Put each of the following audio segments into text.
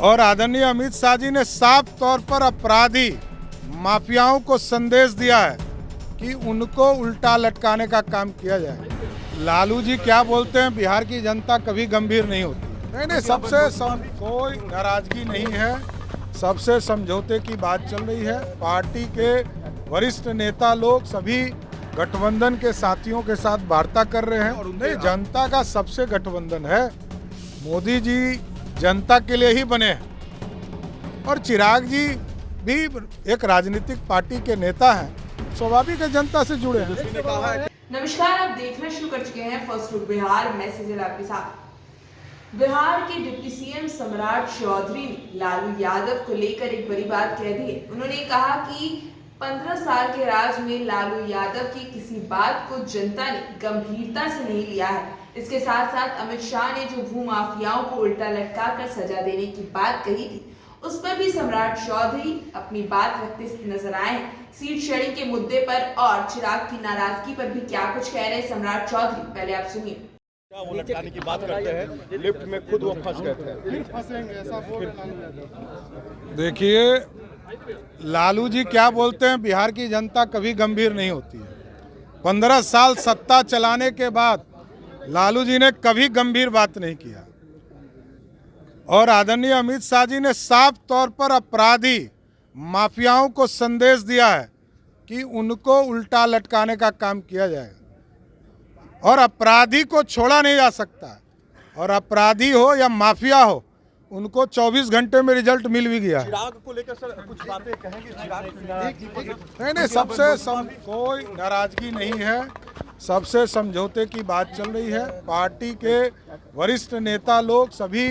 और आदरणीय अमित शाह जी ने साफ तौर पर अपराधी माफियाओं को संदेश दिया है कि उनको उल्टा लटकाने का काम किया जाए। लालू जी क्या बोलते हैं, बिहार की जनता कभी गंभीर नहीं होती। नहीं, कोई नाराजगी नहीं है, सबसे समझौते की बात चल रही है। पार्टी के वरिष्ठ नेता लोग सभी गठबंधन के साथियों के साथ वार्ता कर रहे हैं। नहीं, जनता का सबसे गठबंधन है। मोदी जी जनता के लिए ही बने हैं और चिराग जी भी एक राजनीतिक पार्टी के नेता हैं, स्वाभाविक है जनता से जुड़े हैं। नमस्कार, आप देखना शुरू कर चुके हैं फर्स्ट लुक बिहार। मैं सिजल आपके साथ। बिहार के डिप्टी सीएम सम्राट चौधरी ने लालू यादव को लेकर एक बड़ी बात कह दी है। उन्होंने कहा कि 15 साल के राज में लालू यादव की किसी बात को जनता ने गंभीरता से नहीं लिया है। इसके साथ साथ अमित शाह ने जो भू माफियाओं को उल्टा लटका कर सजा देने की बात कही थी, उस पर भी सम्राट चौधरी अपनी बात रखते नजर आए। सीट शेयरिंग के मुद्दे पर और चिराग की नाराजगी पर भी क्या कुछ कह रहे सम्राट चौधरी, पहले आप सुनिए। वो लटकाने की बात करते हैं, लिफ्ट में खुद वो फंस गए थे। देखिए, लालू जी क्या बोलते हैं, बिहार की जनता कभी गंभीर नहीं होती है। 15 साल सत्ता चलाने के बाद लालू जी ने कभी गंभीर बात नहीं किया और आदरणीय अमित शाह जी ने साफ तौर पर अपराधी माफियाओं को संदेश दिया है कि उनको उल्टा लटकाने का काम किया जाएगा और अपराधी को छोड़ा नहीं जा सकता। और अपराधी हो या माफिया हो, उनको 24 घंटे में रिजल्ट मिल भी गया है। चिराग को लेकर सर कुछ बातें कहेंगे? चिराग नहीं, कोई नाराजगी नहीं है, सबसे समझौते की बात चल रही है। पार्टी के वरिष्ठ नेता लोग सभी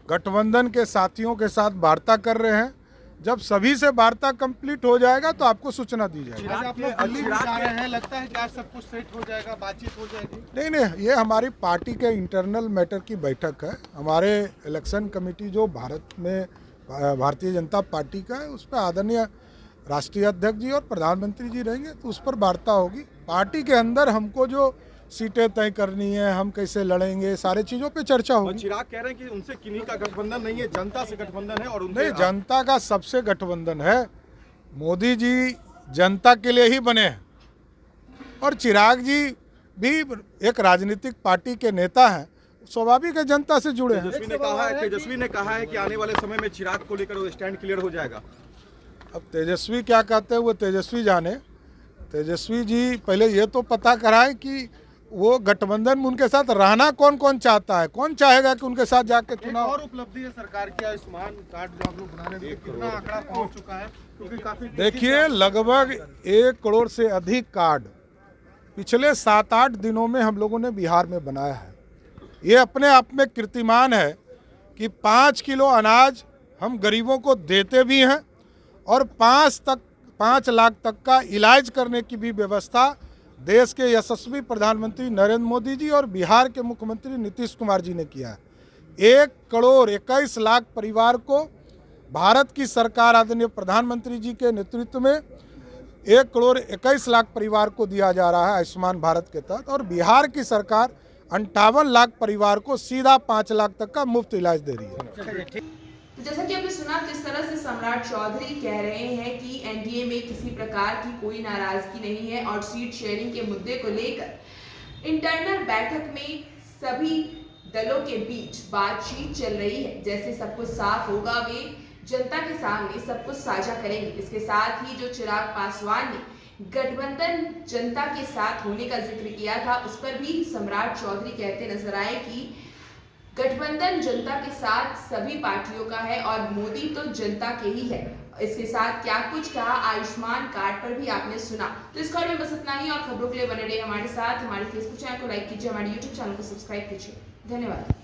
गठबंधन के साथियों के साथ वार्ता कर रहे हैं। जब सभी से वार्ता कंप्लीट हो जाएगा तो आपको सूचना दी जाएगी। आप लोग दिल्ली जा रहे हैं, लगता है कि आज सब कुछ सेट हो जाएगा, बातचीत हो जाएगी? नहीं, ये हमारी पार्टी के इंटरनल मैटर की बैठक है। हमारे इलेक्शन कमेटी जो भारतीय जनता पार्टी का है, उस पर आदरणीय राष्ट्रीय अध्यक्ष जी और प्रधानमंत्री जी रहेंगे, तो उस पर वार्ता होगी। पार्टी के अंदर हमको जो सीटें तय करनी है, हम कैसे लड़ेंगे, सारे चीज़ों पे चर्चा होगी। चिराग कह रहे हैं कि उनसे किन्हीं का गठबंधन नहीं है, जनता से गठबंधन है। और नहीं, जनता का सबसे गठबंधन है। मोदी जी जनता के लिए ही बने हैं और चिराग जी भी एक राजनीतिक पार्टी के नेता हैं, स्वाभाविक है जनता से जुड़े हैं। तेजस्वी ने कहा है कि आने वाले समय में चिराग को लेकर वो स्टैंड क्लियर हो जाएगा। अब तेजस्वी क्या कहते हैं वो तेजस्वी जाने। तेजस्वी जी पहले ये तो पता कराएं कि वो गठबंधन में उनके साथ रहना कौन कौन चाहता है, कौन चाहेगा कि उनके साथ जाके चुनाव। और उपलब्धि है सरकार की, आयुष्मान कार्ड जो आप लोग बनाने में कितना आंकड़ा पहुंच चुका है? क्योंकि काफी देखिए, लगभग 1 करोड़ से अधिक कार्ड पिछले 7-8 दिनों में हम लोगों ने बिहार में बनाया है। ये अपने आप में कीर्तिमान है कि 5 किलो अनाज हम गरीबों को देते भी हैं और 5 लाख तक का इलाज करने की भी व्यवस्था देश के यशस्वी प्रधानमंत्री नरेंद्र मोदी जी और बिहार के मुख्यमंत्री नीतीश कुमार जी ने किया है। 1 करोड़ 21 लाख परिवार को भारत की सरकार आदरणीय प्रधानमंत्री जी के नेतृत्व में 1 करोड़ 21 लाख परिवार को दिया जा रहा है आयुष्मान भारत के तहत। और बिहार की सरकार 58 लाख परिवार को सीधा 5 लाख तक का मुफ्त इलाज दे रही है। तो जैसा कि आपने सुना, किस तरह से सम्राट चौधरी कह रहे हैं कि एनडीए में किसी प्रकार की कोई नाराजगी नहीं है और सीट शेयरिंग के मुद्दे को लेकर इंटरनल बैठक में सभी दलों के बीच बातचीत चल रही है। जैसे सब कुछ साफ होगा, वे जनता के सामने सब कुछ साझा करेंगे। इसके साथ ही जो चिराग पासवान ने गठबंधन जनता के साथ होने का जिक्र किया था, उस पर भी सम्राट चौधरी कहते नजर आए कि गठबंधन जनता के साथ सभी पार्टियों का है और मोदी तो जनता के ही है। इसके साथ क्या कुछ कहा आयुष्मान कार्ड पर भी आपने सुना। तो इस खबर में बस इतना ही और खबरों के लिए बने रहिए हमारे साथ। हमारे फेसबुक चैनल को लाइक कीजिए, हमारे यूट्यूब चैनल को सब्सक्राइब कीजिए। धन्यवाद।